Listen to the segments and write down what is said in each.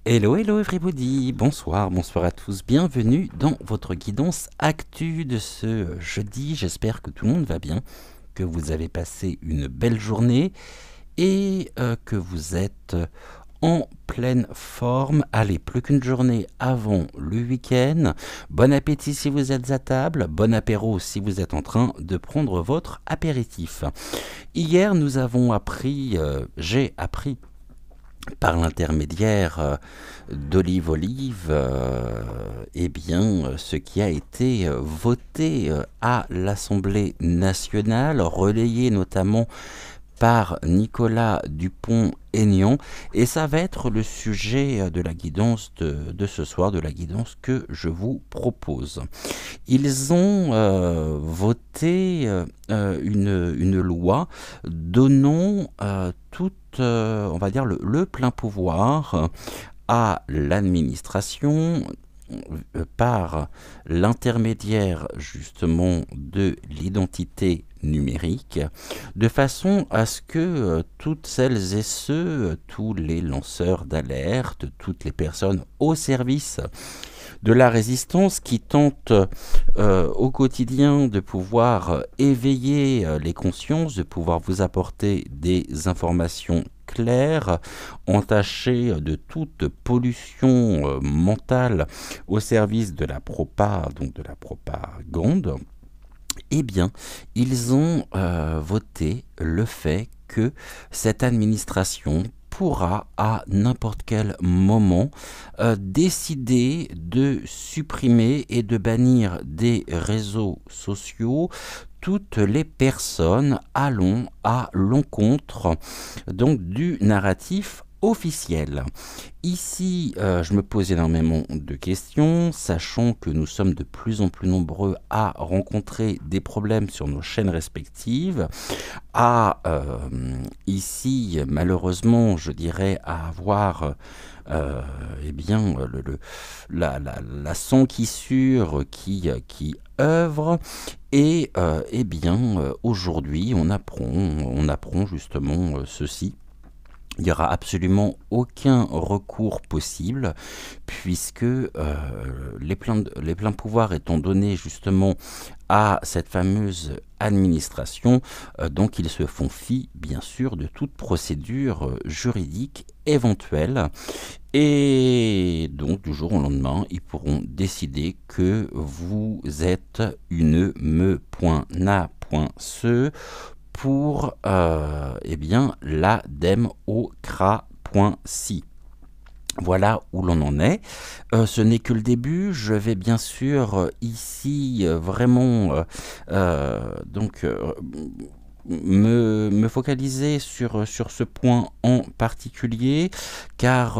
Hello, hello everybody, bonsoir, bonsoir à tous, bienvenue dans votre guidance actu de ce jeudi. J'espère que tout le monde va bien, que vous avez passé une belle journée et que vous êtes en pleine forme. Allez, plus qu'une journée avant le week-end. Bon appétit si vous êtes à table, bon apéro si vous êtes en train de prendre votre apéritif. Hier, nous avons appris, j'ai appris par l'intermédiaire d'Olive Olive, eh bien, ce qui a été voté à l'Assemblée nationale, relayé notamment par Nicolas Dupont-Aignan, et ça va être le sujet de la guidance de ce soir, de la guidance que je vous propose. Ils ont voté une loi donnant on va dire, le plein pouvoir à l'administration par l'intermédiaire justement de l'identité numérique, de façon à ce que toutes celles et ceux, tous les lanceurs d'alerte, toutes les personnes au service de la résistance qui tente au quotidien de pouvoir éveiller les consciences, de pouvoir vous apporter des informations claires, entachées de toute pollution mentale au service de la donc de la propagande. Eh bien, ils ont voté le fait que cette administration pourra à n'importe quel moment décider de supprimer et de bannir des réseaux sociaux toutes les personnes allant à l'encontre donc du narratif officiel. Ici, je me pose énormément de questions, sachant que nous sommes de plus en plus nombreux à rencontrer des problèmes sur nos chaînes respectives, à ici, malheureusement, je dirais, à avoir eh bien, la sanguissure qui œuvre, et eh bien, aujourd'hui, on apprend justement ceci. Il n'y aura absolument aucun recours possible puisque les pleins pouvoirs étant donnés justement à cette fameuse administration, donc ils se font fi bien sûr de toute procédure juridique éventuelle, et donc du jour au lendemain ils pourront décider que vous êtes une me.na.ce pour eh bien, l'ADEME-OCRA.si. Voilà où l'on en est. Ce n'est que le début. Je vais bien sûr ici vraiment donc me focaliser sur ce point en particulier, car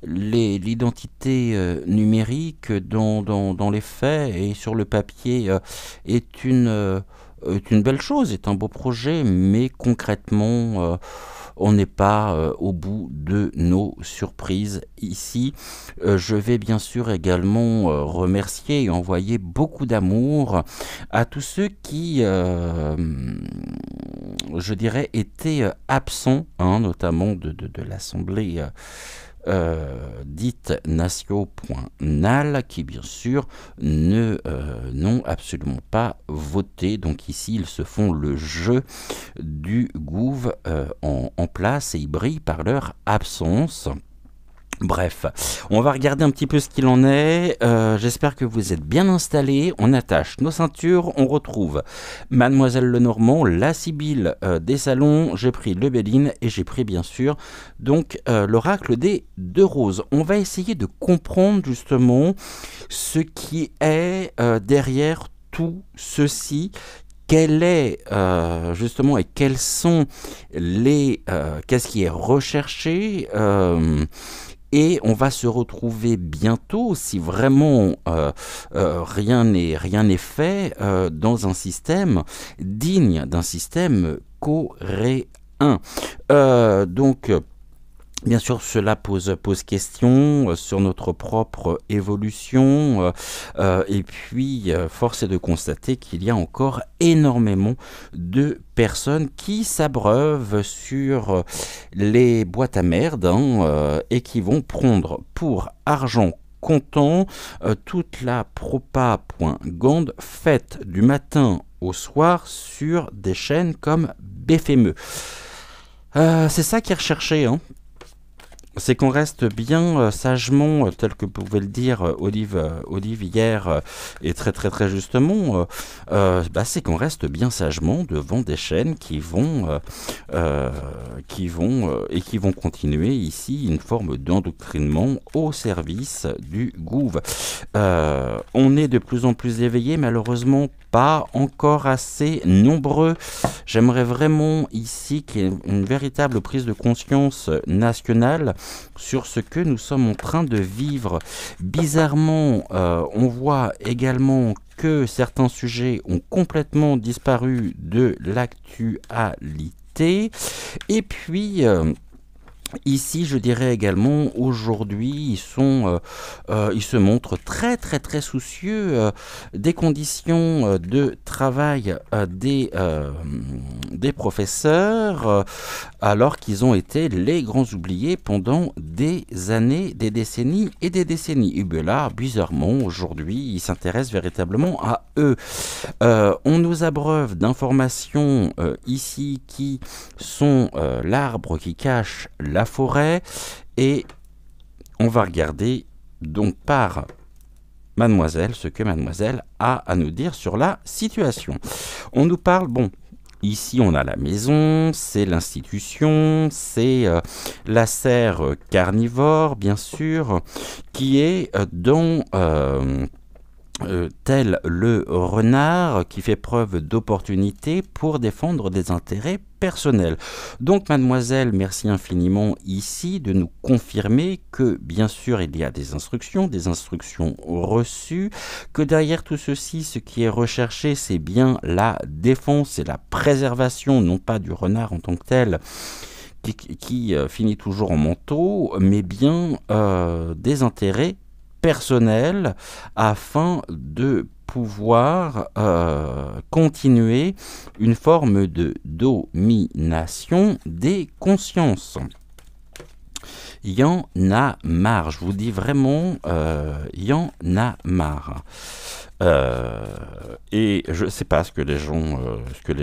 l'identité numérique dans les faits et sur le papier est une belle chose, est un beau projet, mais concrètement, on n'est pas au bout de nos surprises ici. Je vais bien sûr également remercier et envoyer beaucoup d'amour à tous ceux qui, je dirais, étaient absents, hein, notamment de l'Assemblée dite natio.nal, qui bien sûr n'ont absolument pas voté. Donc ici ils se font le jeu du gouv en place, et ils brillent par leur absence. Bref, on va regarder un petit peu ce qu'il en est. J'espère que vous êtes bien installés. On attache nos ceintures. On retrouve Mademoiselle Lenormand, la Sibylle des salons. J'ai pris le Béline et j'ai pris bien sûr donc l'oracle des deux roses. On va essayer de comprendre justement ce qui est derrière tout ceci. Quel est justement, et quels sont les qu'est-ce qui est recherché, et on va se retrouver bientôt, si vraiment rien n'est fait, dans un système digne d'un système coréen. Donc Bien sûr, cela pose question sur notre propre évolution et puis force est de constater qu'il y a encore énormément de personnes qui s'abreuvent sur les boîtes à merde et qui vont prendre pour argent comptant toute la propagande faite du matin au soir sur des chaînes comme BFME. C'est ça qui est recherché, hein. C'est qu'on reste bien sagement, tel que pouvait le dire Olive hier, et très très très justement, c'est qu'on reste bien sagement devant des chaînes qui vont continuer ici une forme d'endoctrinement au service du gouv. On est de plus en plus éveillés, malheureusement pas encore assez nombreux. J'aimerais vraiment ici qu'il y ait une véritable prise de conscience nationale sur ce que nous sommes en train de vivre. Bizarrement, on voit également que certains sujets ont complètement disparu de l'actualité. Et puis ici, je dirais également, aujourd'hui, ils se montrent très très très soucieux des conditions de travail des professeurs, alors qu'ils ont été les grands oubliés pendant des années, des décennies et des décennies. Et bien là, bizarrement, aujourd'hui, ils s'intéressent véritablement à eux. On nous abreuve d'informations ici qui sont l'arbre qui cache la forêt, et on va regarder donc par mademoiselle ce que mademoiselle a à nous dire sur la situation. On nous parle, ici on a la maison, c'est l'institution, c'est la serre carnivore bien sûr, qui est dans tel le renard qui fait preuve d'opportunité pour défendre des intérêts personnels. Donc mademoiselle, merci infiniment ici de nous confirmer que bien sûr il y a des instructions reçues, que derrière tout ceci, ce qui est recherché, c'est bien la défense et la préservation, non pas du renard en tant que tel, qui finit toujours en manteau, mais bien des intérêts personnel afin de pouvoir continuer une forme de domination des consciences. Il y en a marre, je vous dis vraiment, il y en a marre. Et je ne sais pas ce que les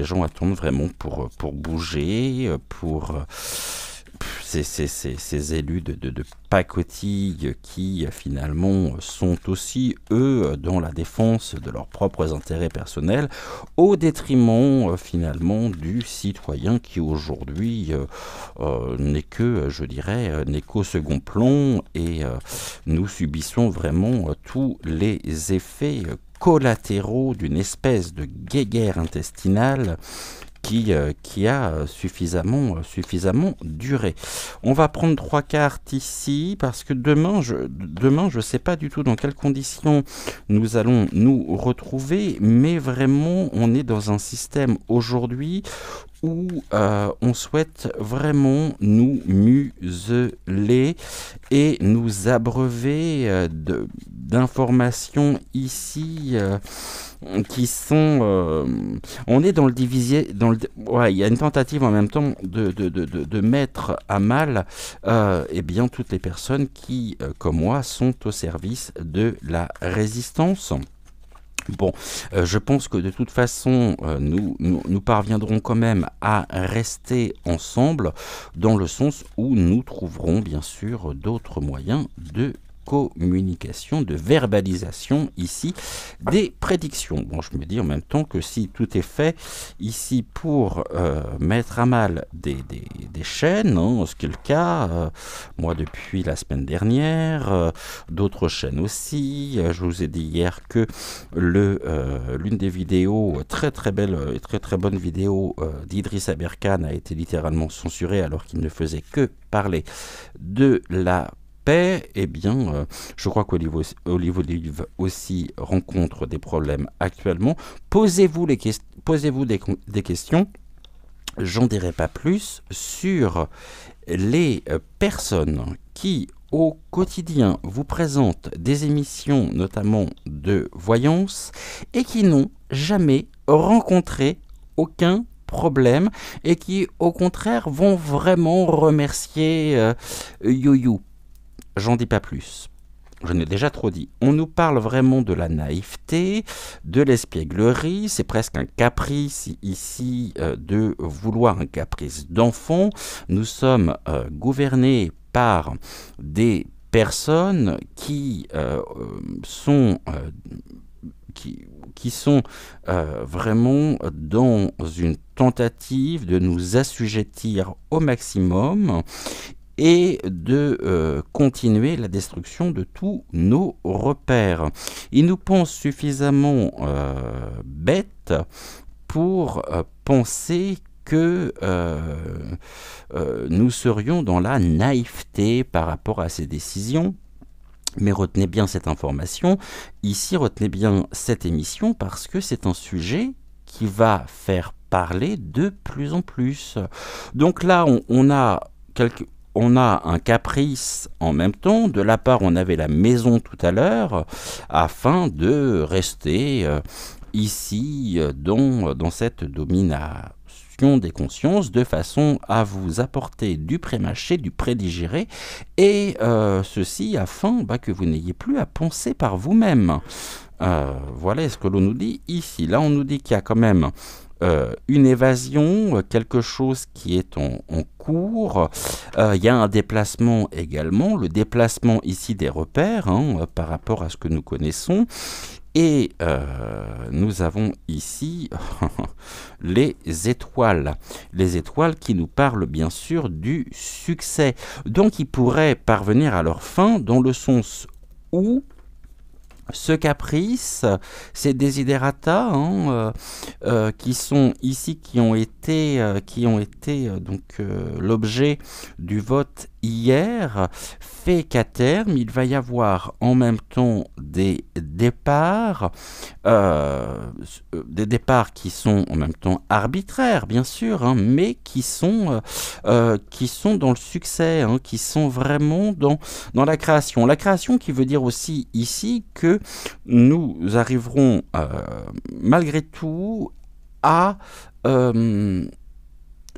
gens attendent vraiment pour bouger, pour ces élus de pacotille qui finalement sont aussi eux dans la défense de leurs propres intérêts personnels au détriment finalement du citoyen qui aujourd'hui n'est qu'au second plan, et nous subissons vraiment tous les effets collatéraux d'une espèce de guéguerre intestinale qui a suffisamment duré. On va prendre 3 cartes ici parce que demain, je sais pas du tout dans quelles conditions nous allons nous retrouver, mais vraiment, on est dans un système aujourd'hui où on souhaite vraiment nous museler et nous abreuver d'informations ici qui sont... on est dans le divisier... il y a une tentative en même temps de mettre à mal bien, toutes les personnes qui, comme moi, sont au service de la résistance. Je pense que de toute façon, nous parviendrons quand même à rester ensemble, dans le sens où nous trouverons bien sûr d'autres moyens de communication, de verbalisation ici des prédictions. Je me dis en même temps que si tout est fait ici pour mettre à mal des chaînes, ce qui est le cas, moi depuis la semaine dernière, d'autres chaînes aussi, je vous ai dit hier que l'une des vidéos, très très belle et très très bonne vidéo d'Idriss Aberkane a été littéralement censurée alors qu'il ne faisait que parler de la paix. Je crois qu'Olive aussi rencontre des problèmes actuellement. Posez-vous des questions. j'en dirai pas plus sur les personnes qui, au quotidien, vous présentent des émissions, notamment de voyance, et qui n'ont jamais rencontré aucun problème, et qui, au contraire, vont vraiment remercier You. J'en dis pas plus. Je n'ai déjà trop dit. On nous parle vraiment de la naïveté, de l'espièglerie. C'est presque un caprice ici de vouloir un caprice d'enfant. Nous sommes gouvernés par des personnes qui sont vraiment dans une tentative de nous assujettir au maximum et de continuer la destruction de tous nos repères. Ils nous pensent suffisamment bêtes pour penser que nous serions dans la naïveté par rapport à ces décisions. Mais retenez bien cette information, ici retenez bien cette émission parce que c'est un sujet qui va faire parler de plus en plus. Donc là, on a un caprice en même temps. De la part, on avait la maison tout à l'heure, afin de rester ici dans cette domination des consciences, de façon à vous apporter du pré-mâché, du pré-digéré, et ceci afin que vous n'ayez plus à penser par vous-même. Voilà ce que l'on nous dit ici. Là, on nous dit qu'il y a quand même une évasion, quelque chose qui est en cours. Il y a un déplacement également, le déplacement ici des repères par rapport à ce que nous connaissons. Et nous avons ici les étoiles qui nous parlent bien sûr du succès. Donc ils pourraient parvenir à leur fin dans le sens où ce caprice, ces desiderata qui sont ici, qui ont été donc l'objet du vote hier, fait qu'à terme, il va y avoir en même temps des départs qui sont en même temps arbitraires, bien sûr, mais qui sont dans le succès, qui sont vraiment dans la création. La création qui veut dire aussi ici que nous arriverons malgré tout à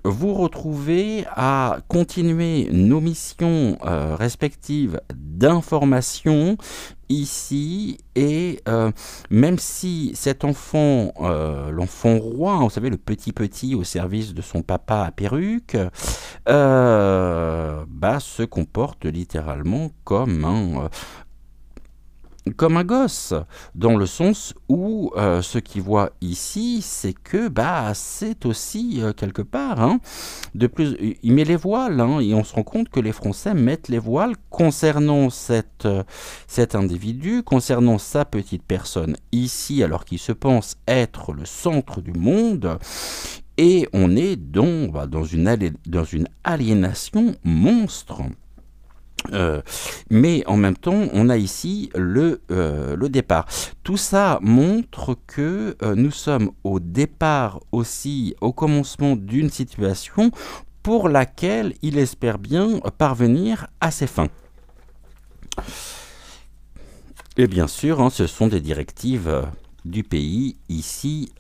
vous retrouver à continuer nos missions respectives d'information ici, et même si cet enfant, l'enfant roi, vous savez, le petit au service de son papa à perruque, se comporte littéralement comme un gosse, dans le sens où ce qu'il voit ici, c'est que c'est aussi quelque part, de plus, il met les voiles, et on se rend compte que les Français mettent les voiles concernant cet individu, concernant sa petite personne ici, alors qu'il se pense être le centre du monde. Et on est dans une aliénation monstre. Mais en même temps, on a ici le départ. Tout ça montre que nous sommes au départ aussi, au commencement d'une situation pour laquelle il espère bien parvenir à ses fins. Et bien sûr, ce sont des directives du pays, ici,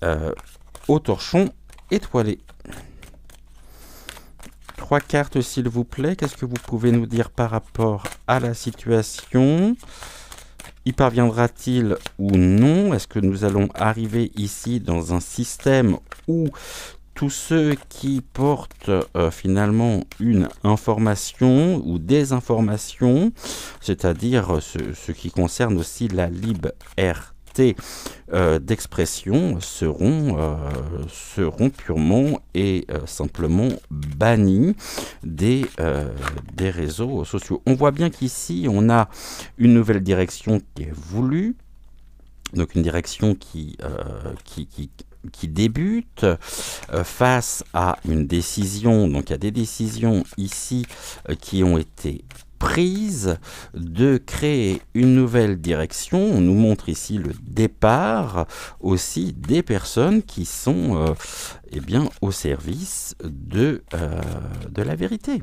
au torchon étoilé. 3 cartes s'il vous plaît, qu'est-ce que vous pouvez nous dire par rapport à la situation? Y parviendra-t-il ou non? Est-ce que nous allons arriver ici dans un système où tous ceux qui portent finalement une information ou des informations, c'est-à-dire ce qui concerne aussi la liberté d'expression, seront purement et simplement bannis des réseaux sociaux. On voit bien qu'ici, on a une nouvelle direction qui est voulue, donc une direction qui débute face à une décision. Donc il y a des décisions ici qui ont été prise de créer une nouvelle direction. On nous montre ici le départ aussi des personnes qui sont eh bien, au service de la vérité,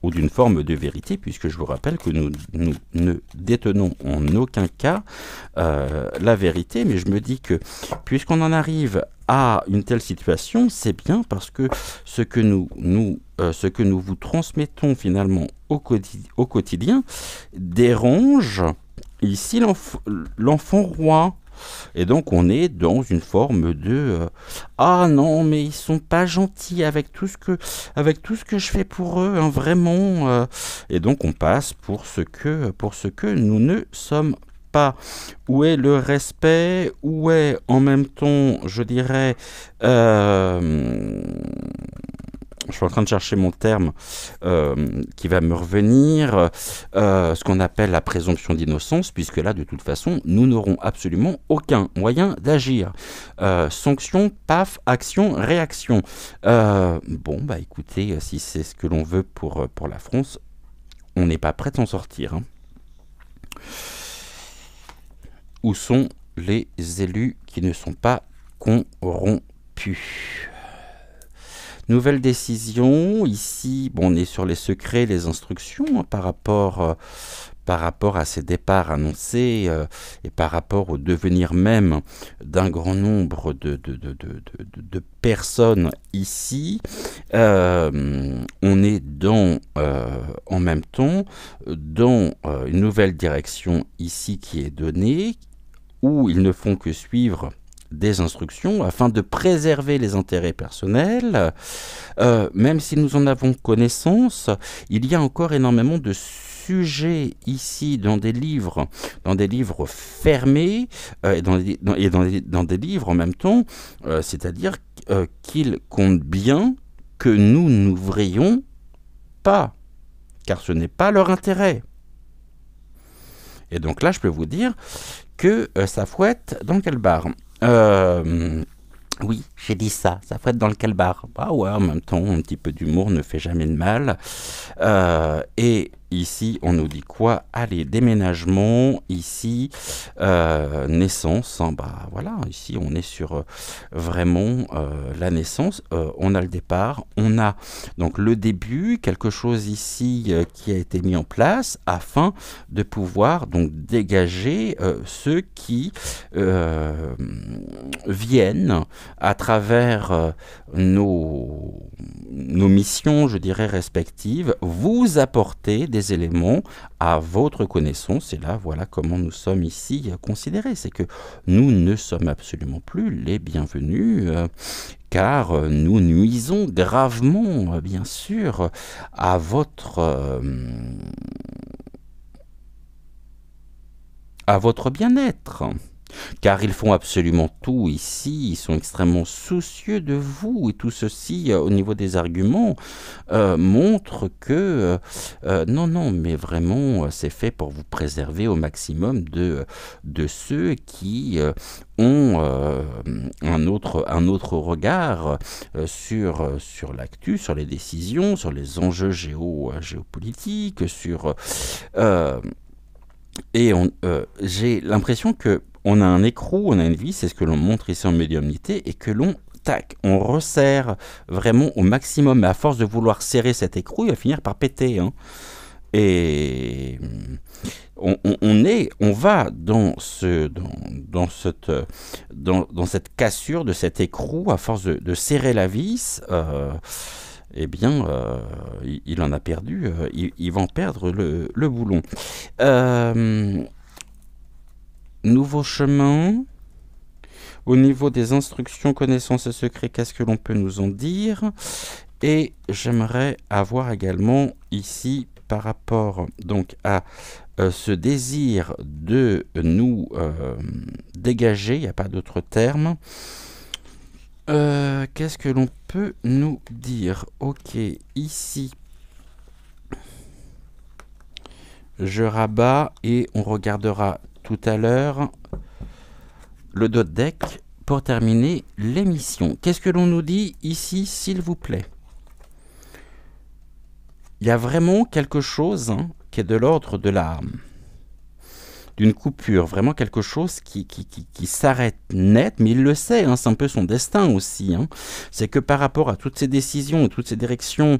ou d'une forme de vérité, puisque je vous rappelle que nous ne détenons en aucun cas la vérité, mais je me dis que puisqu'on en arrive à une telle situation, c'est bien parce que ce que nous vous transmettons finalement au quotidien dérange ici l'enfant roi. Et donc on est dans une forme de ah non, mais ils sont pas gentils avec tout ce que je fais pour eux, hein, vraiment. Et donc on passe pour ce que nous ne sommes pas. Où est le respect? Où est en même temps, je dirais, je suis en train de chercher mon terme qui va me revenir, ce qu'on appelle la présomption d'innocence, puisque là, de toute façon, nous n'aurons absolument aucun moyen d'agir. Sanction, paf, action, réaction. Bon, bah écoutez, si c'est ce que l'on veut pour la France, on n'est pas prêt de s'en sortir. Hein. Où sont les élus qui ne sont pas corrompus? Nouvelle décision, ici, bon, on est sur les secrets, les instructions hein, par rapport à ces départs annoncés et par rapport au devenir même d'un grand nombre de personnes ici. On est en même temps dans une nouvelle direction ici qui est donnée, où ils ne font que suivre des instructions afin de préserver les intérêts personnels. Même si nous en avons connaissance, il y a encore énormément de sujets ici dans des livres fermés et dans des livres en même temps, c'est-à-dire qu'ils comptent bien que nous n'ouvrions pas, car ce n'est pas leur intérêt. Et donc là, je peux vous dire que ça fouette dans le calbar. Oui, j'ai dit ça fouette dans le calbar. Ah ouais, en même temps, un petit peu d'humour ne fait jamais de mal. Et ici, on nous dit quoi? Allez, déménagement, ici, naissance. Hein, bah voilà, ici, on est sur vraiment la naissance. On a le départ, on a donc le début, quelque chose ici qui a été mis en place afin de pouvoir donc dégager ceux qui viennent à travers nos missions, je dirais, respectives, vous apporter des éléments à votre connaissance. Et là, voilà comment nous sommes ici considérés. C'est que nous ne sommes absolument plus les bienvenus, car nous nuisons gravement, bien sûr, à votre bien-être. Car ils font absolument tout ici, ils sont extrêmement soucieux de vous, et tout ceci, au niveau des arguments, montre que, non, mais vraiment, c'est fait pour vous préserver au maximum de ceux qui ont un autre regard sur l'actu, sur les décisions, sur les enjeux géopolitiques, et j'ai l'impression que on a un écrou, on a une vis, c'est ce que l'on montre ici en médiumnité, et que on resserre vraiment au maximum, mais à force de vouloir serrer cet écrou, il va finir par péter. Hein. Et on va dans cette cassure de cet écrou, à force de serrer la vis. Eh bien, il en a perdu, il va en perdre le boulon. Nouveau chemin. Au niveau des instructions, connaissances et secrets, qu'est-ce que l'on peut nous en dire? Et j'aimerais avoir également ici, par rapport donc à ce désir de nous dégager, il n'y a pas d'autre terme, qu'est-ce que l'on peut nous dire? Ok, ici, je rabats et on regardera tout à l'heure le deck pour terminer l'émission. Qu'est-ce que l'on nous dit ici, s'il vous plaît? Il y a vraiment quelque chose qui est de l'ordre de d'une coupure, vraiment quelque chose qui s'arrête net, mais il le sait, hein, c'est un peu son destin aussi. Hein. C'est que par rapport à toutes ces décisions et toutes ces directions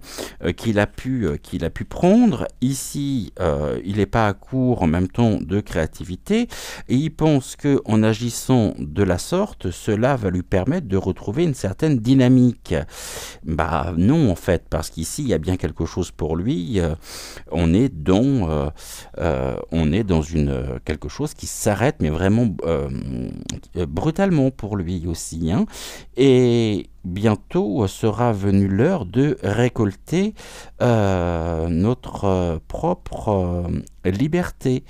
qu'il a pu prendre, ici, il n'est pas à court en même temps de créativité, et il pense qu'en agissant de la sorte, cela va lui permettre de retrouver une certaine dynamique. Bah non, en fait, parce qu'ici, il y a bien quelque chose pour lui. On est dans quelque chose qui s'arrête, mais vraiment brutalement pour lui aussi. Hein. Et bientôt sera venue l'heure de récolter notre propre liberté.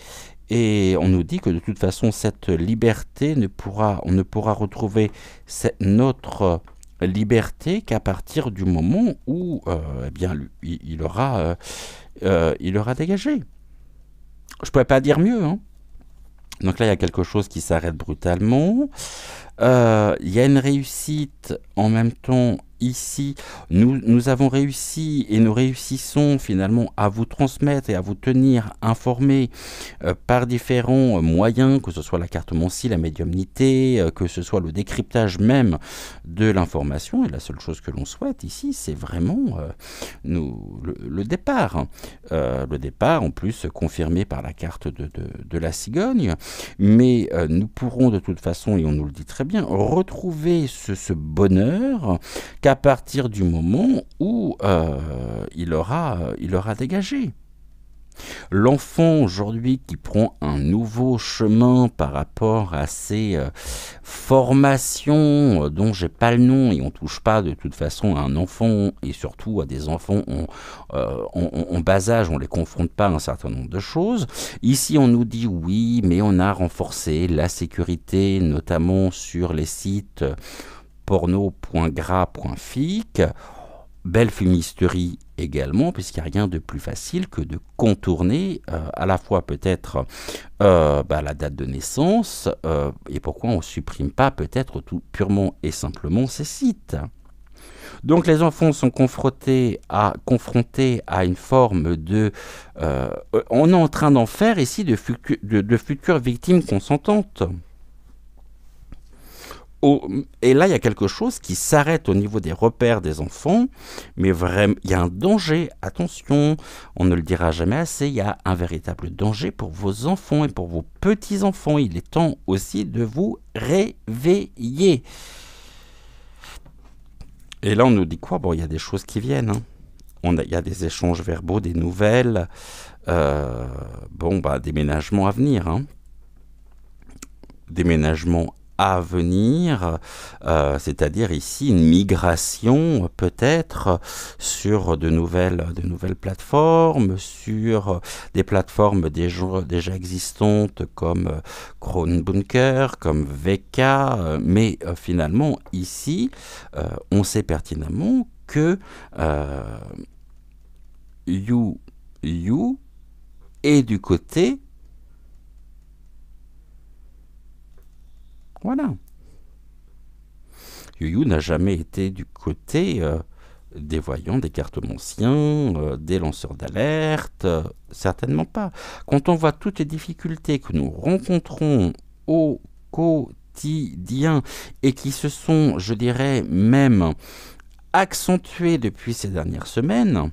Et on nous dit que de toute façon, cette liberté on ne pourra retrouver notre liberté qu'à partir du moment où eh bien, il aura dégagé. Je ne pourrais pas dire mieux. Hein. Donc là, il y a quelque chose qui s'arrête brutalement. Il y a une réussite en même temps ici. Nous avons réussi et nous réussissons finalement à vous transmettre et à vous tenir informés par différents moyens, que ce soit la cartomancie, la médiumnité, que ce soit le décryptage même de l'information. Et la seule chose que l'on souhaite ici, c'est vraiment le départ. Le départ, en plus, confirmé par la carte de la cigogne. Mais nous pourrons de toute façon, et on nous le dit très bien, retrouver ce bonheur qu'à partir du moment où il aura dégagé. L'enfant aujourd'hui qui prend un nouveau chemin par rapport à ces formations dont j'ai pas le nom, et on touche pas de toute façon à un enfant, et surtout à des enfants en bas âge, on les confronte pas à un certain nombre de choses. Ici on nous dit oui, mais on a renforcé la sécurité, notamment sur les sites porno.gras.fic, belle fumisterie également, puisqu'il n'y a rien de plus facile que de contourner à la fois peut-être la date de naissance, et pourquoi on ne supprime pas peut-être tout purement et simplement ces sites. Donc les enfants sont confrontés à une forme de... on est en train d'en faire ici de futures victimes consentantes. Et là, il y a quelque chose qui s'arrête au niveau des repères des enfants, mais vraiment, il y a un danger, attention, on ne le dira jamais assez, il y a un véritable danger pour vos enfants et pour vos petits-enfants. Il est temps aussi de vous réveiller. Et là, on nous dit quoi? Bon, il y a des choses qui viennent, hein. Il y a des échanges verbaux, des nouvelles, déménagement à venir, hein. Déménagement à venir, c'est-à-dire ici une migration peut-être sur de nouvelles plateformes, sur des plateformes déjà existantes comme Kronbunker, comme VK, mais finalement ici on sait pertinemment que You est du côté. Voilà. Yu n'a jamais été du côté des voyants, des cartomanciens, des lanceurs d'alerte, certainement pas. Quand on voit toutes les difficultés que nous rencontrons au quotidien et qui se sont, je dirais, même accentuées depuis ces dernières semaines,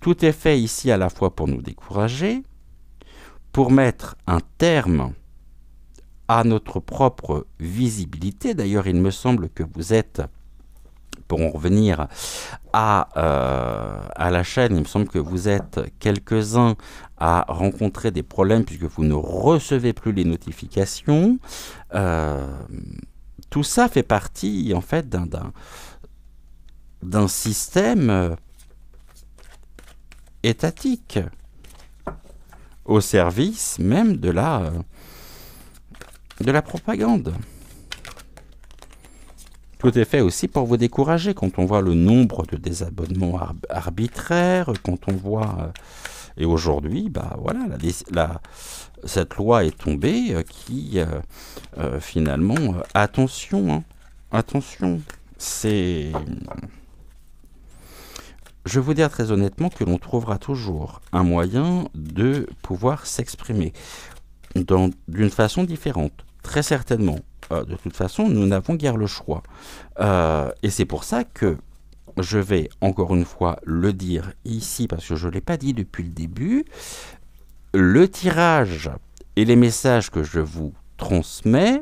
tout est fait ici à la fois pour nous décourager, pour mettre un terme à notre propre visibilité. D'ailleurs, il me semble que vous êtes, pour en revenir à la chaîne, il me semble que vous êtes quelques-uns à rencontrer des problèmes puisque vous ne recevez plus les notifications. Tout ça fait partie, en fait, d'un système étatique au service même de la propagande. Tout est fait aussi pour vous décourager. Quand on voit le nombre de désabonnements arbitraires, quand on voit... et aujourd'hui, voilà, cette loi est tombée qui, finalement... attention, hein, attention. C'est... je vais vous dire très honnêtement que l'on trouvera toujours un moyen de pouvoir s'exprimer d'une façon différente, très certainement. De toute façon, nous n'avons guère le choix. Et c'est pour ça que je vais encore une fois le dire ici, parce que je ne l'ai pas dit depuis le début, le tirage et les messages que je vous transmets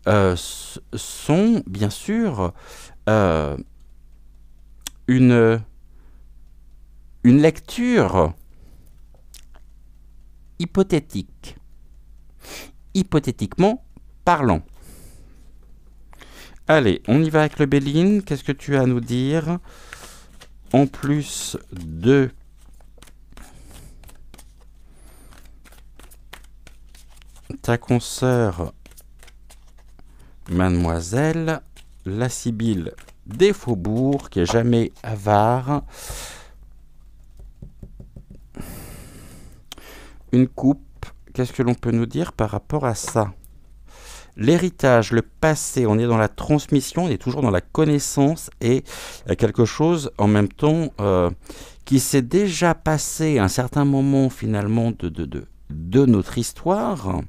sont bien sûr une lecture hypothétique, hypothétiquement parlant. Allez, on y va avec le Béline. Qu'est-ce que tu as à nous dire en plus de ta consoeur Mademoiselle, la Sibylle des Faubourgs, qui est jamais avare. Une coupe, qu'est-ce que l'on peut nous dire par rapport à ça? L'héritage, le passé, on est dans la transmission, on est toujours dans la connaissance, et il y a quelque chose en même temps qui s'est déjà passé à un certain moment finalement de notre histoire,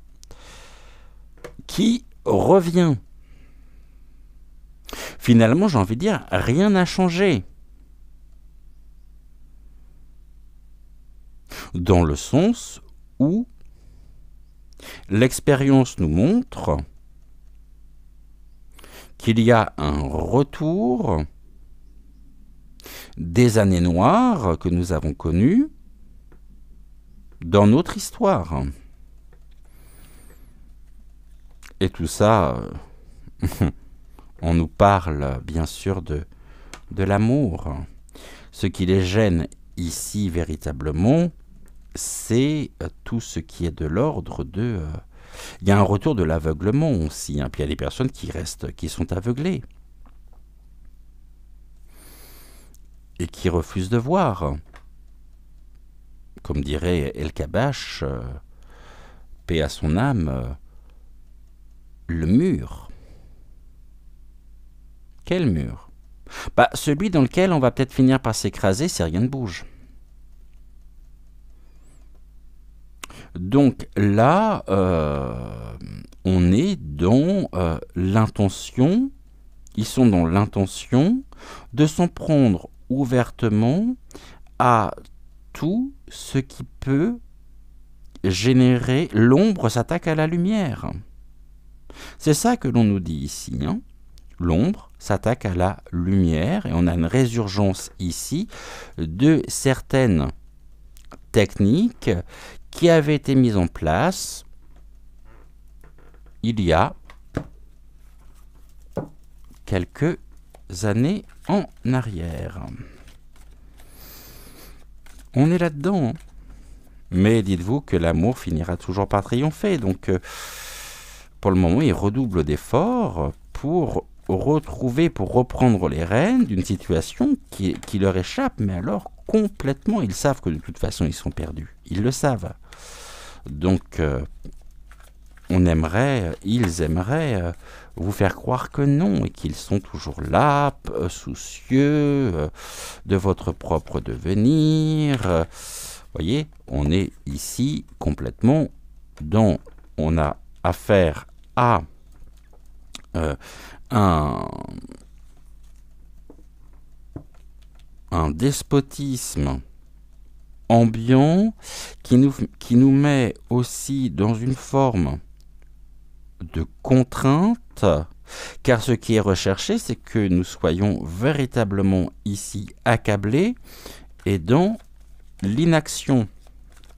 qui revient. Finalement, j'ai envie de dire, rien n'a changé. Dans le sens où l'expérience nous montre qu'il y a un retour des années noires que nous avons connues dans notre histoire. Et tout ça, on nous parle bien sûr de l'amour. Ce qui les gêne ici véritablement, c'est tout ce qui est de l'ordre de... il y a un retour de l'aveuglement aussi, hein. Puis il y a des personnes qui sont aveuglées et qui refusent de voir. Comme dirait El Kabash, paix à son âme, le mur. Quel mur? Bah, celui dans lequel on va peut-être finir par s'écraser si rien ne bouge. Donc là, on est dans l'intention, ils sont dans l'intention de s'en prendre ouvertement à tout ce qui peut générer, l'ombre s'attaque à la lumière. C'est ça que l'on nous dit ici, hein. L'ombre s'attaque à la lumière et on a une résurgence ici de certaines techniques qui avaient été mises en place il y a quelques années en arrière. On est là-dedans, hein. Mais dites-vous que l'amour finira toujours par triompher. Donc, pour le moment, ils redoublent d'efforts pour retrouver, pour reprendre les rênes d'une situation qui leur échappe, mais alors complètement. Ils savent que de toute façon, ils sont perdus. Ils le savent. Donc, ils aimeraient vous faire croire que non, et qu'ils sont toujours là, soucieux de votre propre devenir. Voyez, on est ici complètement dans... On a affaire à un despotisme ambiant qui nous met aussi dans une forme de contrainte, car ce qui est recherché, c'est que nous soyons véritablement ici accablés et dans l'inaction.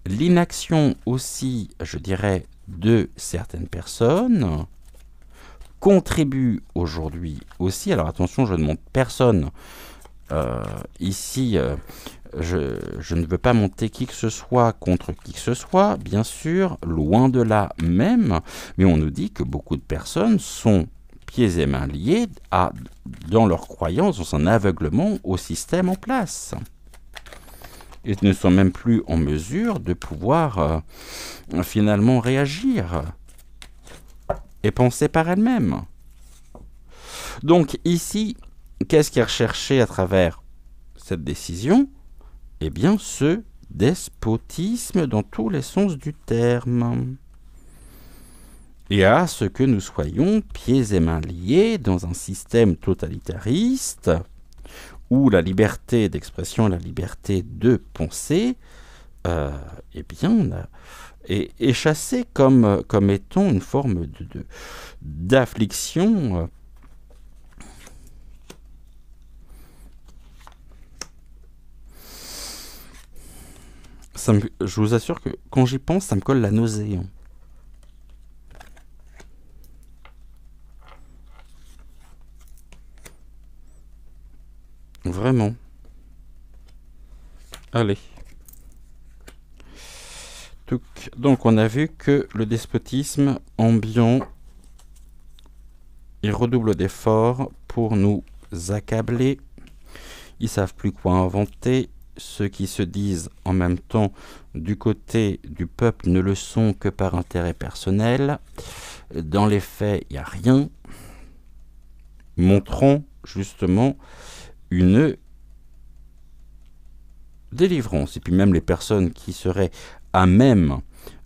L'inaction aussi, je dirais, de certaines personnes contribue aujourd'hui aussi. Alors attention, je ne monte personne. Ici, je ne veux pas monter qui que ce soit contre qui que ce soit, bien sûr, loin de là même, mais on nous dit que beaucoup de personnes sont pieds et mains liés dans leur croyance, dans un aveuglement au système en place. Ils ne sont même plus en mesure de pouvoir finalement réagir et penser par elles-mêmes. Donc ici, qu'est-ce qui est recherché à travers cette décision, eh bien ce despotisme dans tous les sens du terme. Et à ce que nous soyons pieds et mains liés dans un système totalitariste où la liberté d'expression, la liberté de penser, eh bien, est chassée comme étant une forme d'affliction. Je vous assure que quand j'y pense, ça me colle la nausée. Vraiment. Allez. Donc on a vu que le despotisme ambiant, il redouble d'efforts pour nous accabler. Ils savent plus quoi inventer. Ceux qui se disent en même temps du côté du peuple ne le sont que par intérêt personnel. Dans les faits, il n'y a rien. Montrant justement une délivrance. Et puis même les personnes qui seraient à même,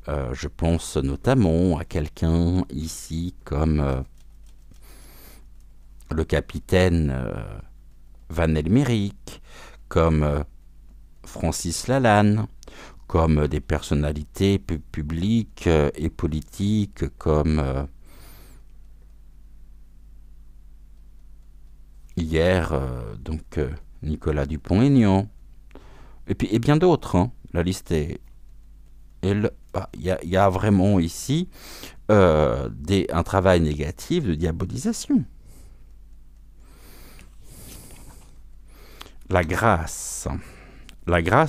je pense notamment à quelqu'un ici comme le capitaine Van Elmerick, comme Francis Lalanne, comme des personnalités publiques et politiques comme hier Nicolas Dupont-Aignan et bien d'autres. La liste est... Il y a vraiment ici un travail négatif de diabolisation. La grâce,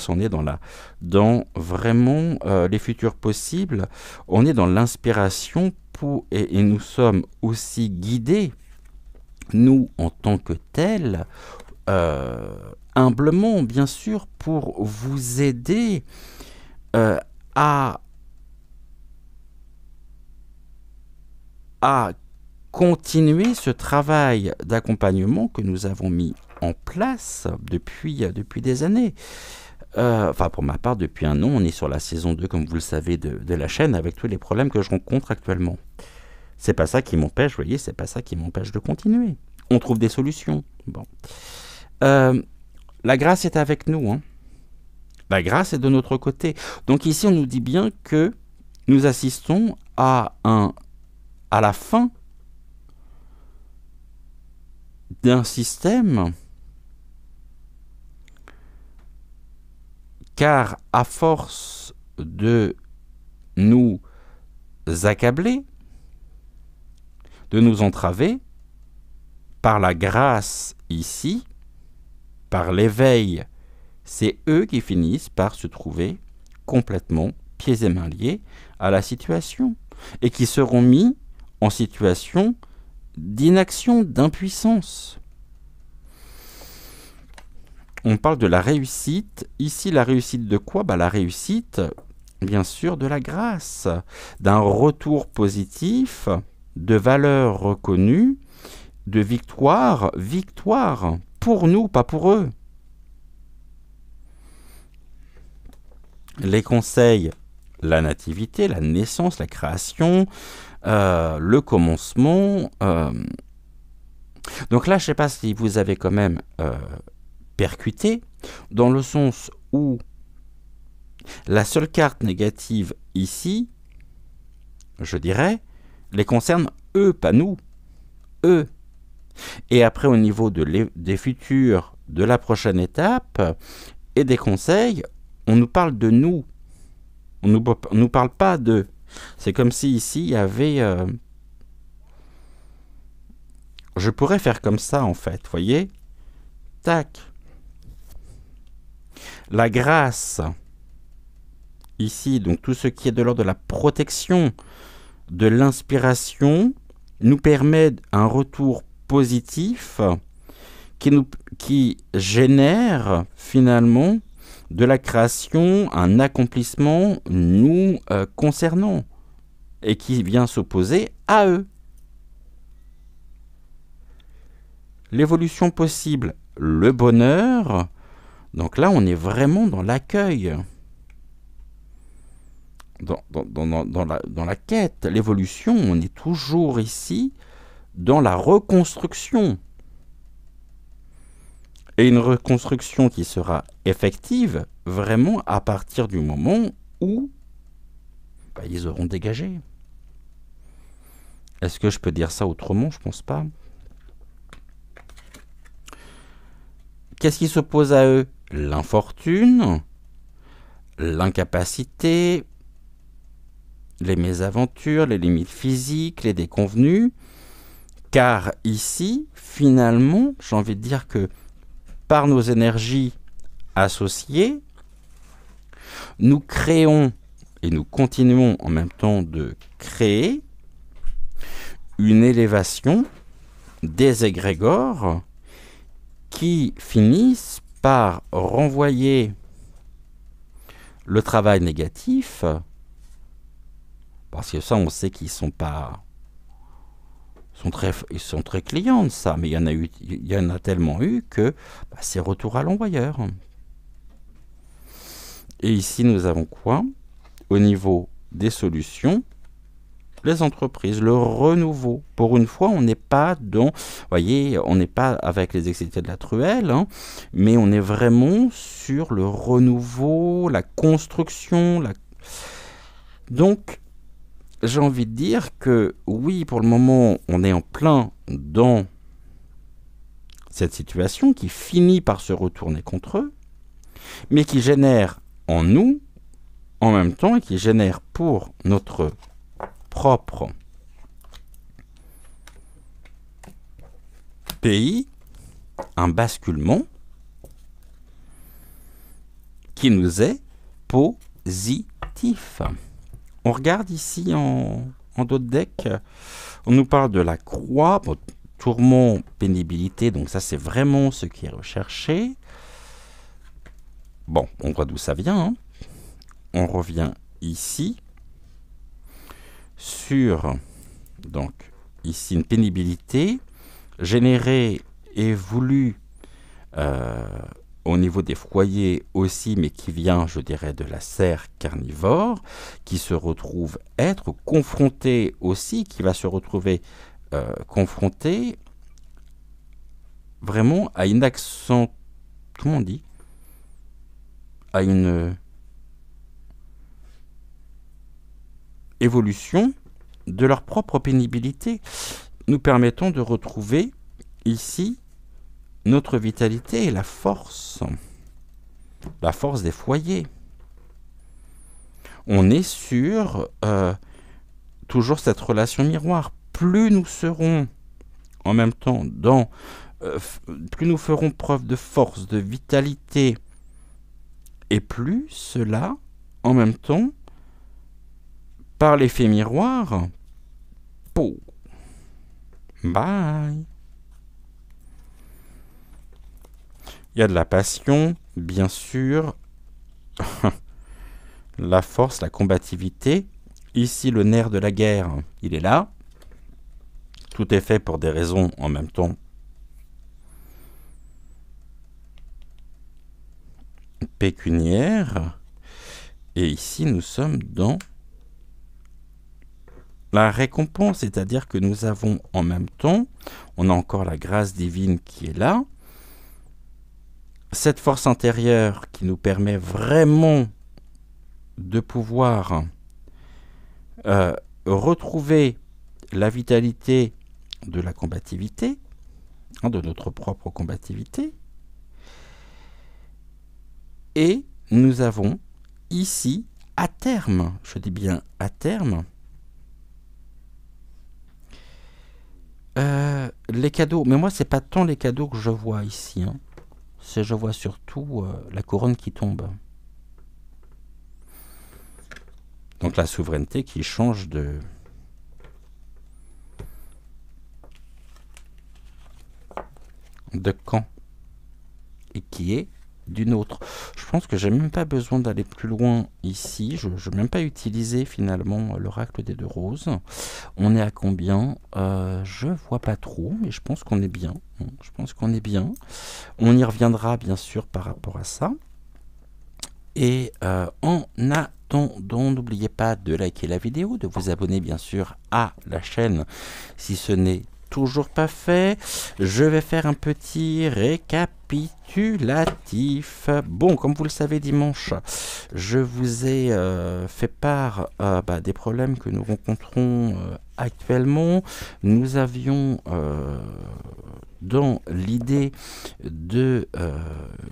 on est dans vraiment les futurs possibles. On est dans l'inspiration et nous sommes aussi guidés, nous en tant que tels, humblement bien sûr, pour vous aider à continuer ce travail d'accompagnement que nous avons mis en place depuis des années. Enfin, pour ma part, depuis un an, on est sur la saison 2, comme vous le savez, de la chaîne, avec tous les problèmes que je rencontre actuellement. C'est pas ça qui m'empêche, vous voyez, c'est pas ça qui m'empêche de continuer. On trouve des solutions. Bon. La grâce est avec nous, hein. La grâce est de notre côté. Donc ici, on nous dit bien que nous assistons à la fin d'un système, car à force de nous accabler, de nous entraver, par la grâce ici, par l'éveil, c'est eux qui finissent par se trouver complètement pieds et mains liés à la situation et qui seront mis en situation d'inaction, d'impuissance. On parle de la réussite. Ici, la réussite de quoi? La réussite, bien sûr, de la grâce, d'un retour positif, de valeurs reconnues, de victoire pour nous, pas pour eux. Les conseils, la nativité, la naissance, la création, le commencement. Donc là, je ne sais pas si vous avez quand même percuté, dans le sens où la seule carte négative ici, je dirais, les concerne eux, pas nous. Eux. Et après, au niveau des futurs, de la prochaine étape et des conseils, on nous parle de nous. On nous parle pas d'eux. C'est comme si ici, il y avait... Je pourrais faire comme ça, en fait. Vous voyez? Tac. La grâce, ici, donc tout ce qui est de l'ordre de la protection, de l'inspiration, nous permet un retour positif qui génère finalement de la création, un accomplissement nous concernant et qui vient s'opposer à eux. L'évolution possible, le bonheur, Donc là, on est vraiment dans l'accueil, dans la quête, l'évolution. On est toujours ici dans la reconstruction. Et une reconstruction qui sera effective vraiment à partir du moment où ils auront dégagé. Est-ce que je peux dire ça autrement? Je pense pas. Qu'est-ce qui s'oppose à eux? L'infortune, l'incapacité, les mésaventures, les limites physiques, les déconvenus. Car ici, finalement, j'ai envie de dire que par nos énergies associées, nous créons et nous continuons en même temps de créer une élévation des égrégores qui finissent par renvoyer le travail négatif, parce que ça on sait qu'ils sont pas, ils sont très clients de ça, mais il y en a tellement eu que c'est retour à l'envoyeur. Et ici nous avons quoi? Au niveau des solutions, les entreprises, le renouveau. Pour une fois, on n'est pas dans, voyez, on n'est pas avec les excités de la truelle, hein, mais on est vraiment sur le renouveau, la construction. Donc, j'ai envie de dire que oui, pour le moment, on est en plein dans cette situation qui finit par se retourner contre eux, mais qui génère en nous, en même temps, et qui génère pour notre propre pays un basculement qui nous est positif. On regarde ici en d'autres decks, on nous parle de la croix, bon, tourment, pénibilité, donc ça c'est vraiment ce qui est recherché. Bon, on voit d'où ça vient, hein. On revient ici sur, donc, ici une pénibilité générée et voulue au niveau des foyers aussi, mais qui vient, je dirais, de la serre carnivore, qui se retrouve être confrontée aussi, qui va se retrouver confrontée vraiment à une accent, comment on dit, à une évolution de leur propre pénibilité, nous permettant de retrouver ici notre vitalité et la force des foyers. On est sur toujours cette relation miroir. Plus nous serons en même temps dans, plus nous ferons preuve de force, de vitalité, et plus cela, en même temps, par l'effet miroir, pou, bye. Il y a de la passion, bien sûr, la force, la combativité. Ici, le nerf de la guerre, il est là. Tout est fait pour des raisons en même temps pécuniaires. Et ici, nous sommes dans la récompense, c'est-à-dire que nous avons en même temps, on a encore la grâce divine qui est là, cette force intérieure qui nous permet vraiment de pouvoir retrouver la vitalité de la combativité, hein, de notre propre combativité. Et nous avons ici, à terme, je dis bien à terme, les cadeaux. Mais moi, c'est pas tant les cadeaux que je vois ici, hein. Je vois surtout la couronne qui tombe. Donc la souveraineté qui change de camp et qui est d'une autre. Je je pense que j'ai même pas besoin d'aller plus loin ici. Je n'ai même pas utilisé finalement l'oracle des deux roses. On est à combien? Je vois pas trop, mais je pense qu'on est bien. Je pense qu'on est bien. On y reviendra bien sûr par rapport à ça. Et en attendant, n'oubliez pas de liker la vidéo, de vous abonner bien sûr à la chaîne si ce n'est toujours pas fait. Je vais faire un petit récapitulatif. Bon, comme vous le savez, dimanche, je vous ai fait part des problèmes que nous rencontrons actuellement. Nous avions dans l'idée de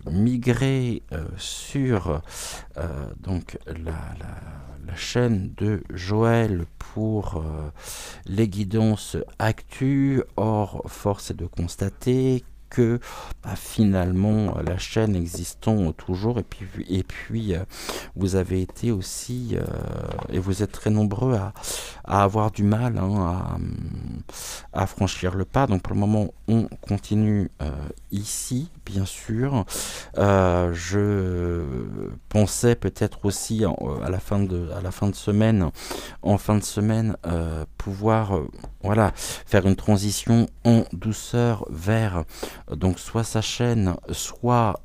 migrer sur donc la chaîne de Joël pour les guidances actu. Or, force est de constater que finalement la chaîne existant toujours et puis vous avez été aussi et vous êtes très nombreux à avoir du mal à franchir le pas. Donc pour le moment on continue ici bien sûr. Je pensais peut-être aussi à la fin de semaine, en fin de semaine, pouvoir voilà, faire une transition en douceur vers donc soit sa chaîne, soit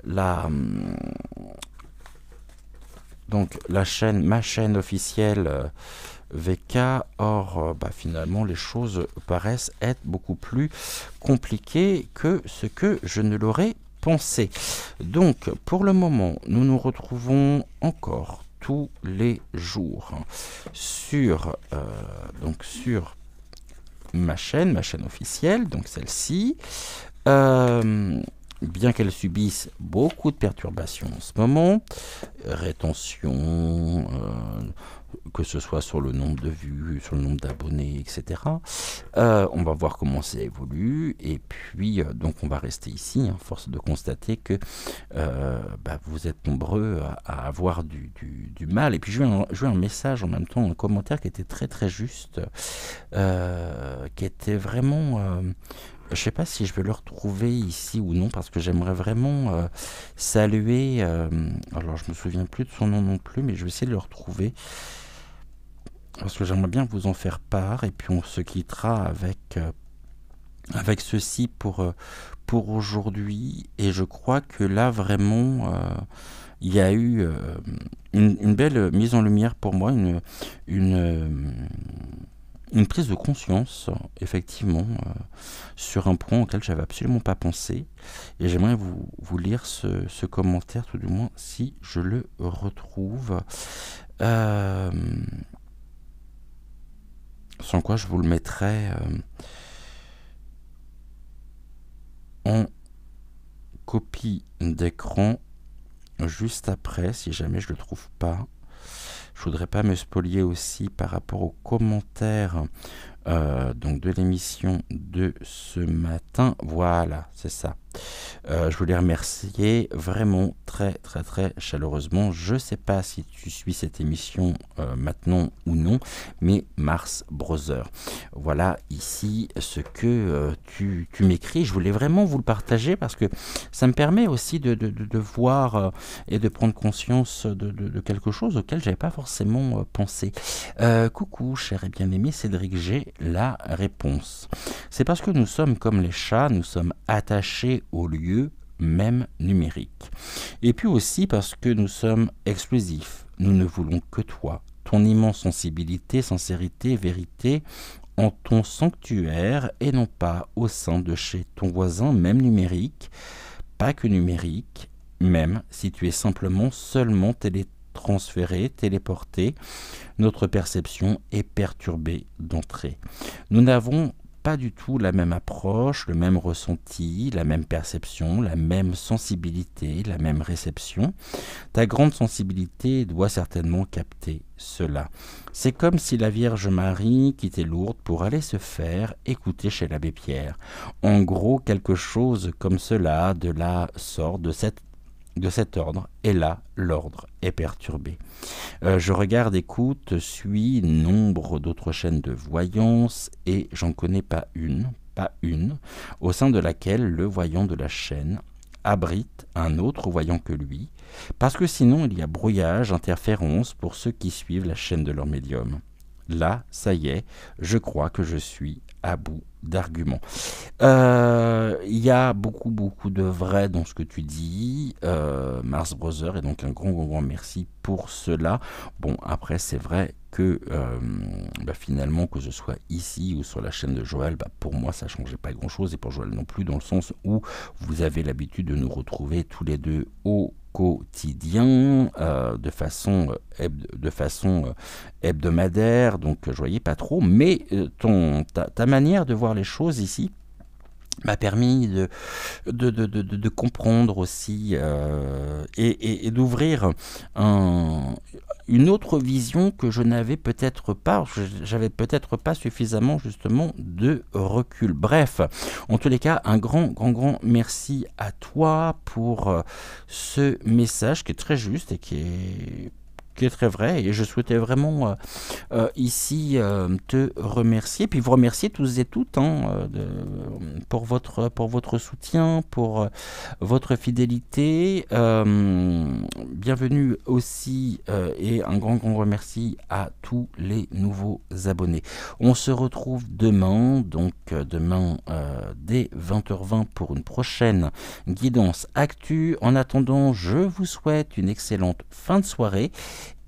ma chaîne officielle VK. Or, finalement, les choses paraissent être beaucoup plus compliquées que ce que je ne l'aurais pensé. Donc, pour le moment, nous nous retrouvons encore tous les jours sur ma chaîne officielle, donc celle-ci. Bien qu'elle subisse beaucoup de perturbations en ce moment, rétention, que ce soit sur le nombre de vues, sur le nombre d'abonnés, etc. On va voir comment ça évolue, et puis donc on va rester ici, force de constater que vous êtes nombreux à avoir du mal. Et puis je eu un message en même temps, un commentaire qui était très très juste, qui était vraiment... je ne sais pas si je vais le retrouver ici ou non, parce que j'aimerais vraiment saluer... alors, je ne me souviens plus de son nom non plus, mais je vais essayer de le retrouver. Parce que j'aimerais bien vous en faire part. Et puis, on se quittera avec ceci pour aujourd'hui. Et je crois que là, vraiment, il y a eu une belle mise en lumière pour moi, une prise de conscience, effectivement, sur un point auquel j'avais absolument pas pensé. Et j'aimerais vous lire ce commentaire, tout du moins, si je le retrouve. Sans quoi je vous le mettrai en copie d'écran juste après, si jamais je le trouve pas. Je voudrais pas me spolier aussi par rapport aux commentaires donc de l'émission de ce matin. Voilà, c'est ça. Je voulais remercier vraiment très très très chaleureusement. Je ne sais pas si tu suis cette émission maintenant ou non, mais Mars Brother. Voilà ici ce que tu m'écris. Je voulais vraiment vous le partager parce que ça me permet aussi de voir et de prendre conscience de quelque chose auquel j'avais pas forcément pensé. Coucou, cher et bien-aimé Cédric, j'ai la réponse. C'est parce que nous sommes comme les chats, nous sommes attachés au lieu même numérique. Et puis aussi parce que nous sommes exclusifs. Nous ne voulons que toi, ton immense sensibilité, sincérité, vérité en ton sanctuaire et non pas au sein de chez ton voisin, même numérique, pas que numérique, même si tu es seulement télétransféré, téléporté, notre perception est perturbée d'entrée. Nous n'avons pas du tout la même approche, le même ressenti, la même perception, la même sensibilité, la même réception. Ta grande sensibilité doit certainement capter cela. C'est comme si la Vierge Marie quittait Lourdes pour aller se faire écouter chez l'abbé Pierre. En gros, quelque chose comme cela, de la sorte, de cet ordre, et là, l'ordre est perturbé. Je regarde, écoute, suis nombre d'autres chaînes de voyance, et j'en connais pas une, au sein de laquelle le voyant de la chaîne abrite un autre voyant que lui, parce que sinon il y a brouillage, interférence pour ceux qui suivent la chaîne de leur médium. Là, ça y est, je crois que je suis à bout d'arguments. Il y a beaucoup de vrai dans ce que tu dis, Mars Brother, et donc un grand merci pour cela. Bon, après, c'est vrai que finalement, que je sois ici ou sur la chaîne de Joël, pour moi, ça ne changeait pas grand-chose, et pour Joël non plus, dans le sens où vous avez l'habitude de nous retrouver tous les deux au quotidien, de façon hebdomadaire, donc je voyais pas trop, mais ta manière de voir les choses ici m'a permis de comprendre aussi et d'ouvrir une autre vision que je n'avais peut-être pas, j'avais peut-être pas suffisamment justement de recul. Bref, en tous les cas, un grand merci à toi pour ce message qui est très juste et qui est très vrai, et je souhaitais vraiment ici te remercier, puis vous remercier tous et toutes pour votre soutien, pour votre fidélité. Bienvenue aussi et un grand remercie à tous les nouveaux abonnés. On se retrouve demain, donc demain dès 20h20 pour une prochaine guidance actu. En attendant, je vous souhaite une excellente fin de soirée.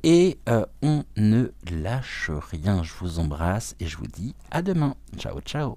Et on ne lâche rien. Je vous embrasse et je vous dis à demain. Ciao, ciao.